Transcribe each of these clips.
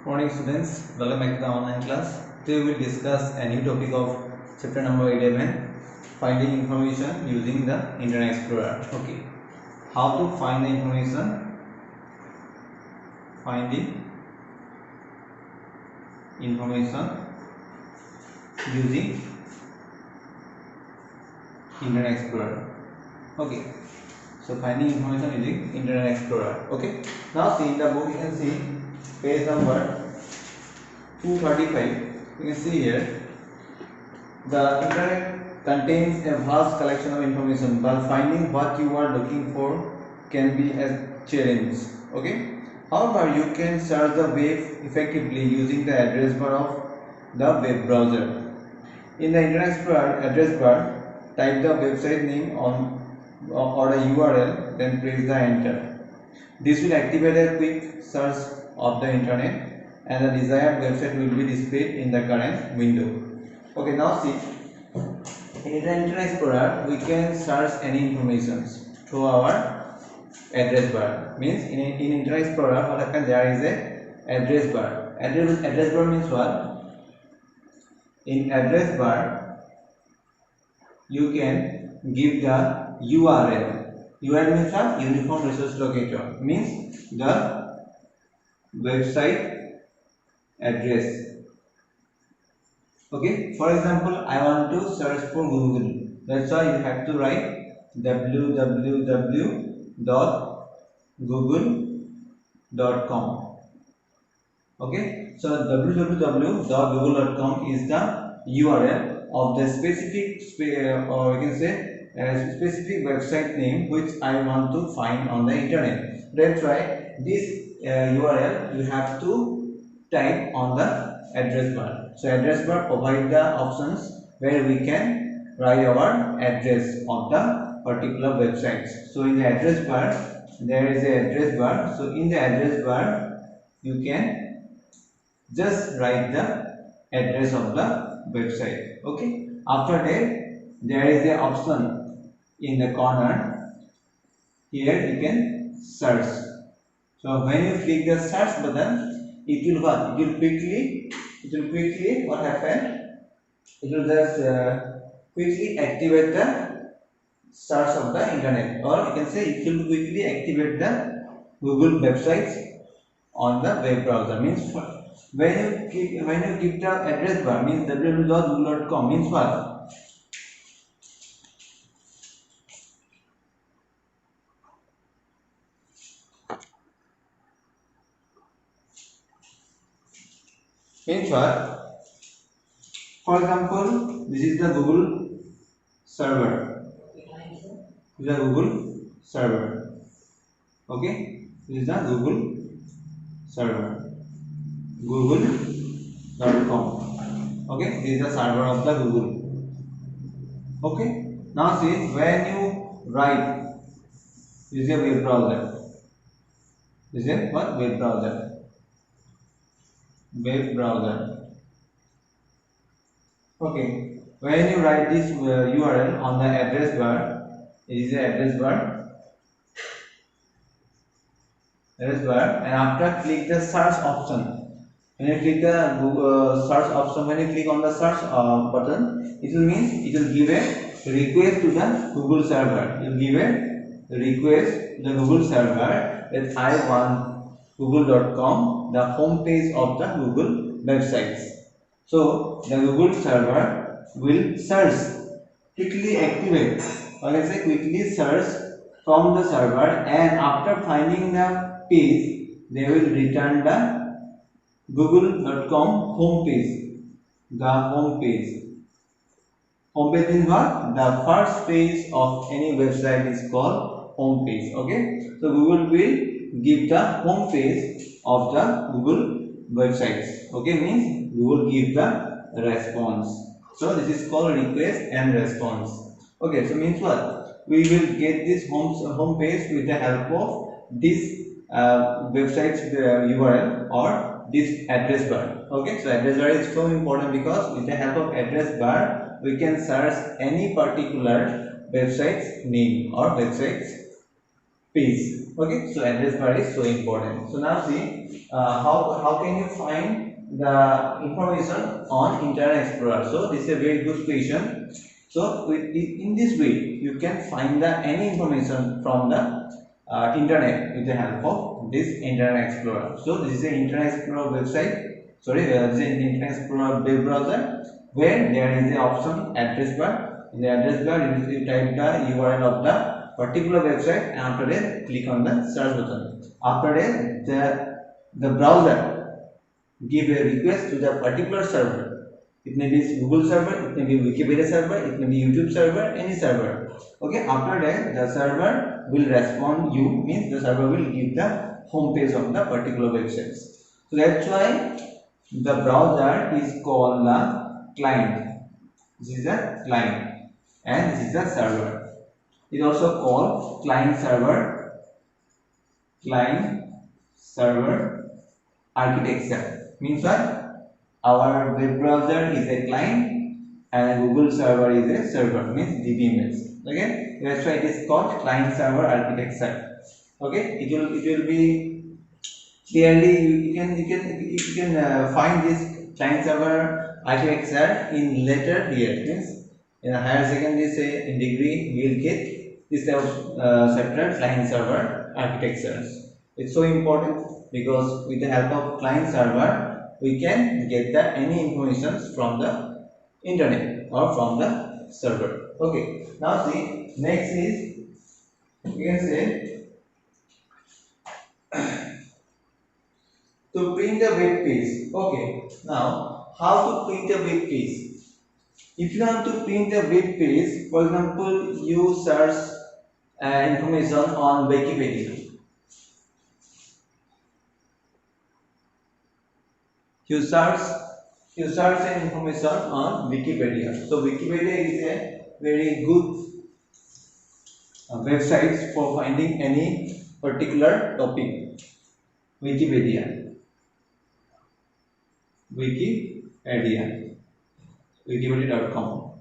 Morning students, welcome back to the online class. Today we will discuss a new topic of chapter number 11, finding information using the Internet Explorer. Okay, how to find the information? Finding information using Internet Explorer. Okay, so finding information using Internet Explorer. Okay, now see in the book you can see page number 235. You can see here the internet contains a vast collection of information, but finding what you are looking for can be a challenge. Okay. However, you can search the web effectively using the address bar of the web browser. In the Internet Explorer address bar, type the website name on or a URL, then press the enter. This will activate a quick search of the internet, and the desired website will be displayed in the current window. Okay, now see, in the Internet Explorer we can search any information through our address bar. Means in Internet Explorer what happens, there is a address bar. Address bar means what? In address bar you can give the URL. URL means what? Uniform Resource Locator. Means the website address. Okay, for example, I want to search for Google. That's why you have to write www.google.com. Okay, so www.google.com is the URL of the specific or you can say a specific website name which I want to find on the internet. That's why this URL you have to type on the address bar. So address bar provide the options where we can write our address of the particular websites. So in the address bar there is a address bar. So in the address bar you can just write the address of the website. Okay, after that there is a option in the corner. Here you can search. So when you click the search button, it will what? It will quickly what happened? It will just quickly activate the search of the internet, or you can say it will quickly activate the Google websites on the web browser. Means when you give the address bar, means www.google.com means what? Means what? For example, this is the Google server. This is the Google server. Okay, this is the Google server. Google.com. Okay, this is the server of the Google. Okay, now see, when you write, this is a web browser. This is a what? Web browser. Web browser. Okay, when you write this URL on the address bar, it is the address bar. And after click the search option. When you click the Google search option, when you click on the search button, it will mean it will give a request to the Google server. It will give a request to the Google server that I want google.com, the home page of the Google websites. So the Google server will search, quickly activate, or let's say quickly search from the server, and after finding the page, they will return the google.com home page. The home page. Home page means what? The first page of any website is called home page. Okay, so Google will give the home page of the Google websites. Okay, means Google give the response. So this is called request and response. Okay, so means what? We will get this home page with the help of this website's URL or this address bar. Okay, so address bar is so important because with the help of address bar we can search any particular website's name or website's page. Okay, so address bar is so important. So now see how can you find the information on Internet Explorer. So this is a very good question. So in this way you can find the any information from the internet with the help of this Internet Explorer. So this is an Internet Explorer website. Sorry, this is an Internet Explorer web browser where there is the option address bar. In the address bar you type the URL of the particular website and after that click on the search button. After that the browser give a request to the particular server. It may be Google server, it may be Wikipedia server, it may be YouTube server, any server. Okay, after that the server will respond you, means the server will give the home page of the particular websites. So that's why the browser is called the client. This is a client and this is the server. It is also called client server architecture. Means what? Our web browser is a client and Google server is a server, means DBMS. Okay, that's why it is called client server architecture. Okay, it will be clearly you can find this client server architecture in later years. Means in a higher secondary, say in degree, we will get this type of chapter, client server architectures. It's so important because with the help of client server we can get the any information from the internet or from the server. Okay, now see, next is we can say to print a web page. Okay, now how to print a web page? If you want to print a web page, for example, you search information on Wikipedia. You search an information on Wikipedia. So Wikipedia is a very good website for finding any particular topic. Wikipedia.com.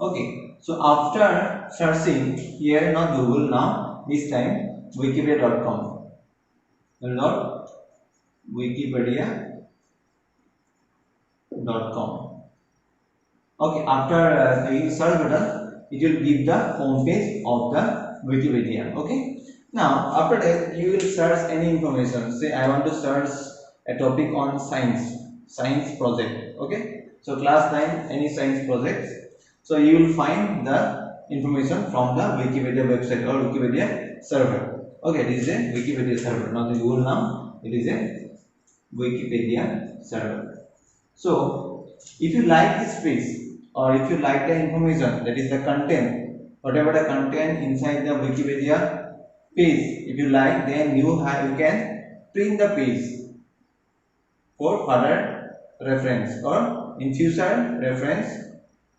Okay, so after searching here, not Google now, this time Wikipedia.com. Not Wikipedia.com. Okay, after clicking search button, it will give the home page of the Wikipedia. Okay, now after that you will search any information. Say I want to search a topic on science project. Okay, so class 9 any science projects. So you will find the information from the Wikipedia website or Wikipedia server. Okay, this is a Wikipedia server, not the Google now. It is a Wikipedia server. So if you like this page or if you like the information, that is the content, whatever the content inside the Wikipedia page, if you like, then you can print the page for further reference or in future reference.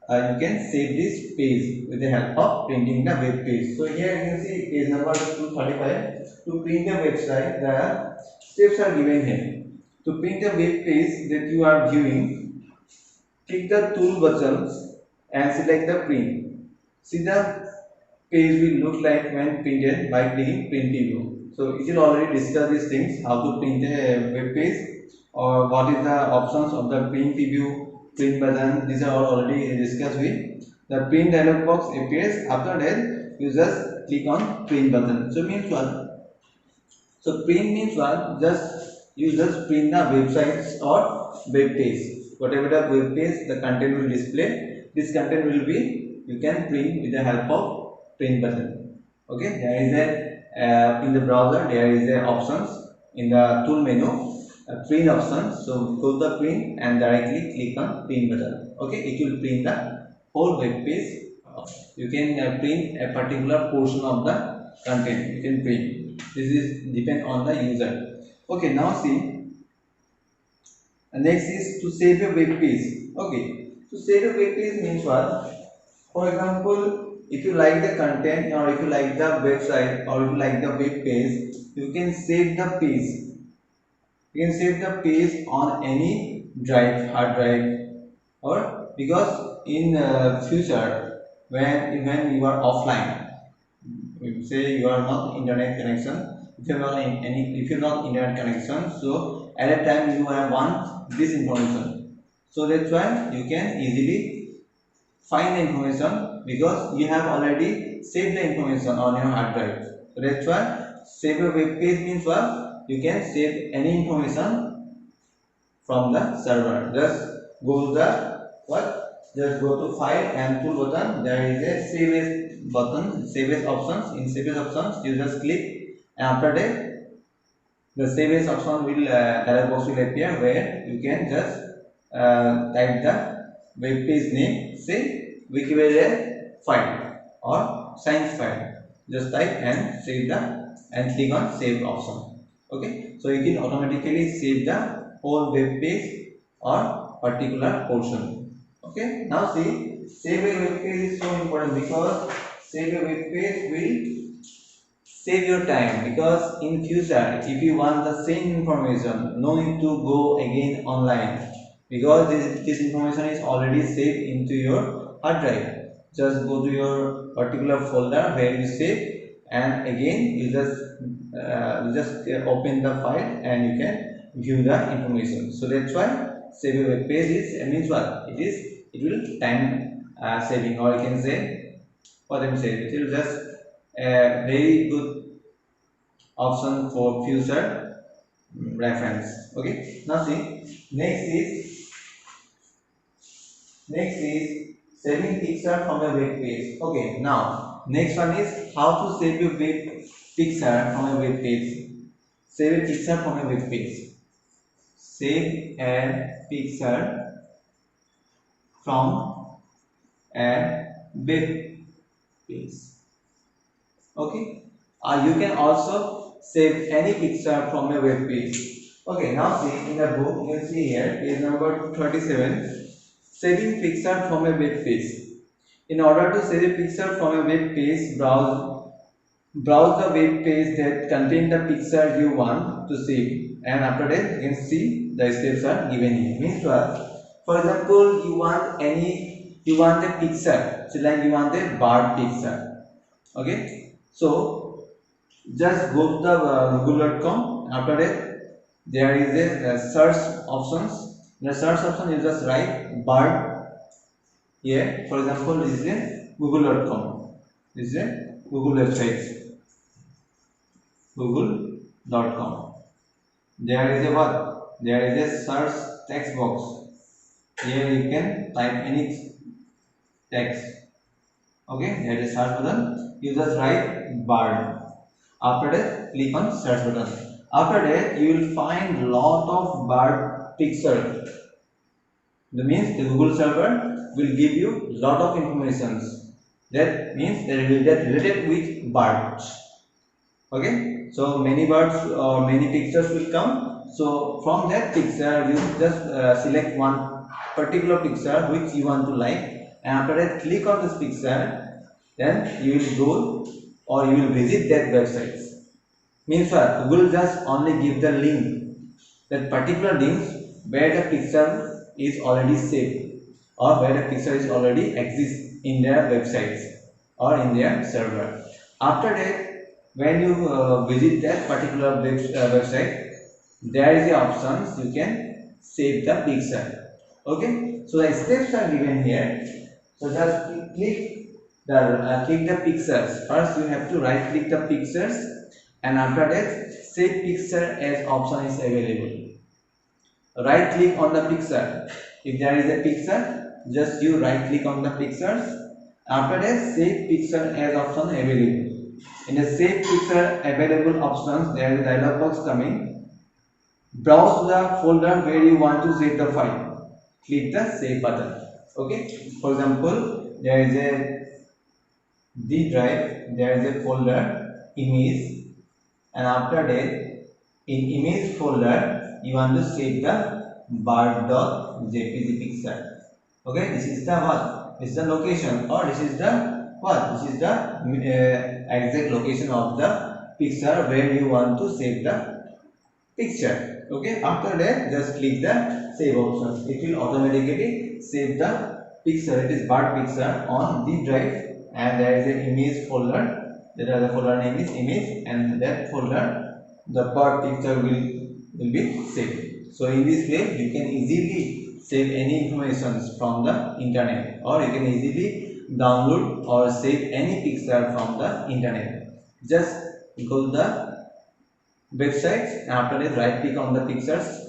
You can save this page with the help of printing the web page. So here you can see page number 235. To print the website, the steps are given here. To print the web page that you are viewing, click the tool buttons and select the print. See the page will look like when printed by clicking print preview. So it will already discuss these things, how to print a web page or what is the options of the print preview, print button. These are all already discussed with. The print dialog box appears. After that you just click on print button. So means what? So print means what? You just print the websites or web page. Whatever the web page, the content will display. This content will be, you can print with the help of print button. Okay, there is a in the browser there is a options in the tool menu, print options. So go to the print and directly click on print button. Okay, it will print the whole web page. You can print a particular portion of the content. You can print. This is depend on the user. Okay, now see, next is to save a web page. Okay, to save a web page means what? For example, if you like the content or if you like the website or if you like the web page, you can save the page. You can save the page on any drive, hard drive, or because in future when you are offline, say you are not internet connection, if you're not in any, if you're not internet connection, so at a time you have want this information, so that's why you can easily find the information because you have already saved the information on your hard drive. So that's why save a web page means what, you can save any information from the server. Just go to the what, just go to file and tool button, there is a save as button, save as options. In save as options you just click, and after that the save as option will dialog box will appear where you can just type the web page name, say Wikipedia file or science file, just type and save the, and click on save option. Okay, so it will automatically save the whole web page or particular portion. Okay, now see, save a web page is so important because save a web page will save your time, because in future if you want the same information, no need to go again online, because this information is already saved into your hard drive. Just go to your particular folder where you save, and again you just open the file and you can view the information. So that's why save a web page is means what it is, it will time saving, or you can say what I'm saying, it will just a very good option for future reference. Okay, now see, next is saving picture from a web page. Okay, now next one is how to save your web picture from a web page. Save a picture from a web page. Save a picture from a web page. Okay, you can also save any picture from a web page. Okay, now see in the book you can see here page number 37, saving picture from a web page. In order to save a picture from a web page, browse the web page that contain the picture you want to save, and after that you can see the steps are given here. Means what? For example, you want a picture, so like you want a bird picture. Okay, so just go to the google.com. After that there is a search options. In the search option you just write bird here. For example, this is a google.com, this is a Google website, google.com. there is a what, there is a search text box. Here you can type any text. Okay, there is a search button, you just write bird. After that click on search button. After that you will find lot of bird picture. That means the Google server will give you lot of informations. That means they will get related with birds. Okay, so many birds or many pictures will come. So from that picture you just select one particular picture which you want to like, and after that click on this picture, then you will go or you will visit that website. Means what, Google just only give the link, that particular links where the picture is already saved or where the picture is already exists in their websites or in their server. After that, when you visit that particular website, there is the options you can save the picture. Okay, so the steps are given here. So just click the pictures. First you have to right click the pictures, and after that save picture as option is available. Right click on the picture. If there is a picture, just you right click on the pictures. After that save picture as option available. In the save picture available options, there is a dialog box coming. Browse the folder where you want to save the file. Click the save button. Okay, for example, there is a D drive, there is a folder image, and after that in image folder you want to save the bird.jpg picture. Okay, this is the what? This is the location, or this is the what? This is the exact location of the picture where you want to save the picture. Okay, after that just click the save option. It will automatically save the picture, it is bird picture on the drive, and there is an image folder That other folder name is image, and that folder the per picture will be saved. So in this way you can easily save any information from the internet, or you can easily download or save any picture from the internet. Just go to the website, and after that right click on the pictures.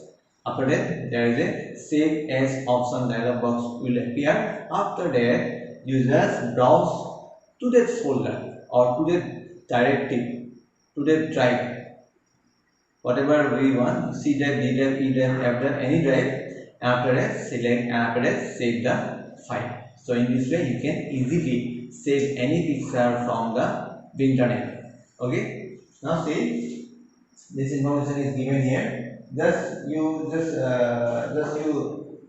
After that there is a save as option dialog box will appear. After that you just browse to that folder or to that directory, to that drive, whatever we want, C drive, D drive, E drive, F drive, any drive. After that select, and after that save the file. So in this way you can easily save any picture from the internet. Okay, now see, this information is given here. Just you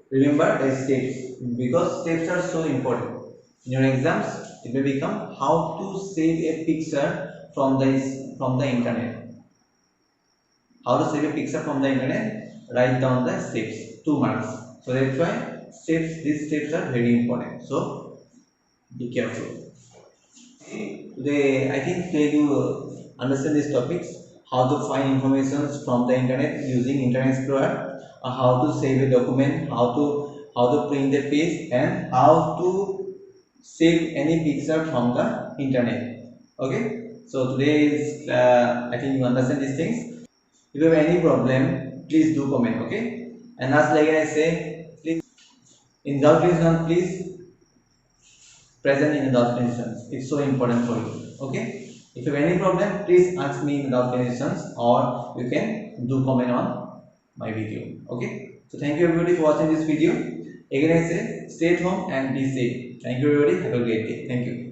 remember the steps, because steps are so important in your exams. It will become how to save a picture from the internet. How to save a picture from the internet? Write down the steps, 2 marks. So that's why steps. These steps are very important. So be careful. Today, I think today you understand these topics: how to find information from the internet using Internet Explorer, how to save a document, how to print a page, and how to save any picture from the internet. Okay. So today is I think you understand these things. If you have any problem, please do comment. Okay. And as like I say, please in doubt please present in the doubt conditions. It's so important for you. Okay. If you have any problem, please ask me in the doubt conditions, or you can do comment on my video. Okay. So thank you everybody for watching this video. Again I say, stay at home and be safe. Thank you everybody. Have a great day. Thank you.